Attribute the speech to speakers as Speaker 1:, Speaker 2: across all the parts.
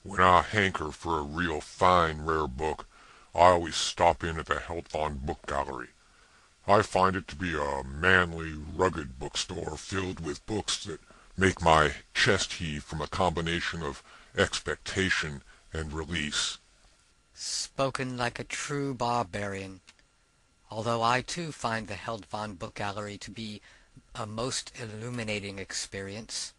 Speaker 1: When I hanker for a real fine, rare book, I always stop in at the Heldfond Book Gallery. I find it to be a manly, rugged bookstore filled with books that make my chest heave from a combination of expectation and release.
Speaker 2: Spoken like a true barbarian. Although I too find the Heldfond Book Gallery to be a most illuminating experience,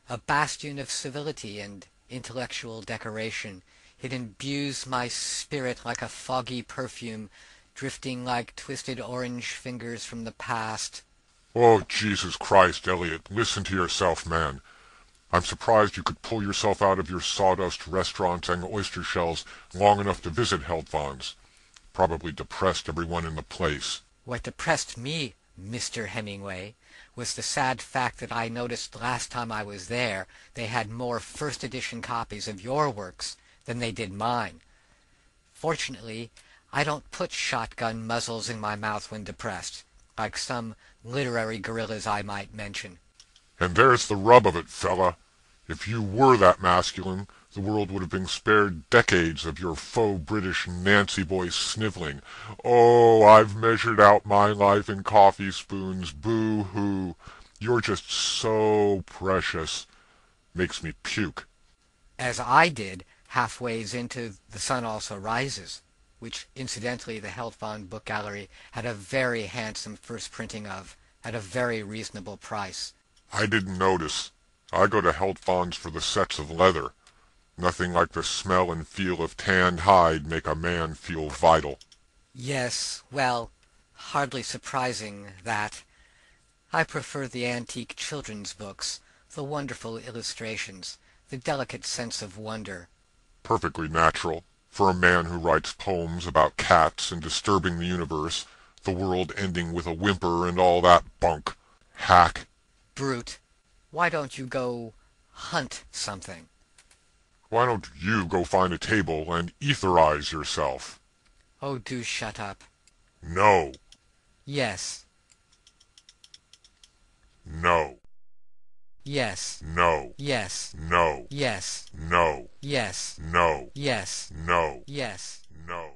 Speaker 2: a bastion of civility and intellectual decoration. It imbues my spirit like a foggy perfume, drifting like twisted orange fingers from the past.
Speaker 1: Oh, Jesus Christ, Elliot, listen to yourself, man. I'm surprised you could pull yourself out of your sawdust restaurants and oyster shells long enough to visit Heldfond's. Probably depressed everyone in the place.
Speaker 2: What depressed me, Mr. Hemingway, was the sad fact that I noticed last time I was there they had more first edition copies of your works than they did mine. Fortunately, I don't put shotgun muzzles in my mouth when depressed, like some literary gorillas I might mention.
Speaker 1: And there's the rub of it, fella. If you were that masculine, the world would have been spared decades of your faux British Nancy boy sniveling. Oh, I've measured out my life in coffee spoons. Boo-hoo. You're just so precious. Makes me puke.
Speaker 2: As I did halfways into The Sun Also Rises, which incidentally the Heldfond Book Gallery had a very handsome first printing of, at a very reasonable price.
Speaker 1: I didn't notice. I go to Heldfond's for the sets of leather. Nothing like the smell and feel of tanned hide make a man feel vital.
Speaker 2: Yes, well, hardly surprising that. I prefer the antique children's books, the wonderful illustrations, the delicate sense of wonder.
Speaker 1: Perfectly natural, for a man who writes poems about cats and disturbing the universe, the world ending with a whimper and all that bunk. Hack.
Speaker 2: Brute, why don't you go hunt something?
Speaker 1: Why don't you go find a table and etherize yourself?
Speaker 2: Oh, do shut up.
Speaker 1: No.
Speaker 2: Yes.
Speaker 1: No.
Speaker 2: Yes.
Speaker 1: No.
Speaker 2: Yes.
Speaker 1: No.
Speaker 2: Yes.
Speaker 1: No.
Speaker 2: Yes.
Speaker 1: No.
Speaker 2: Yes.
Speaker 1: No.
Speaker 2: Yes.
Speaker 1: No.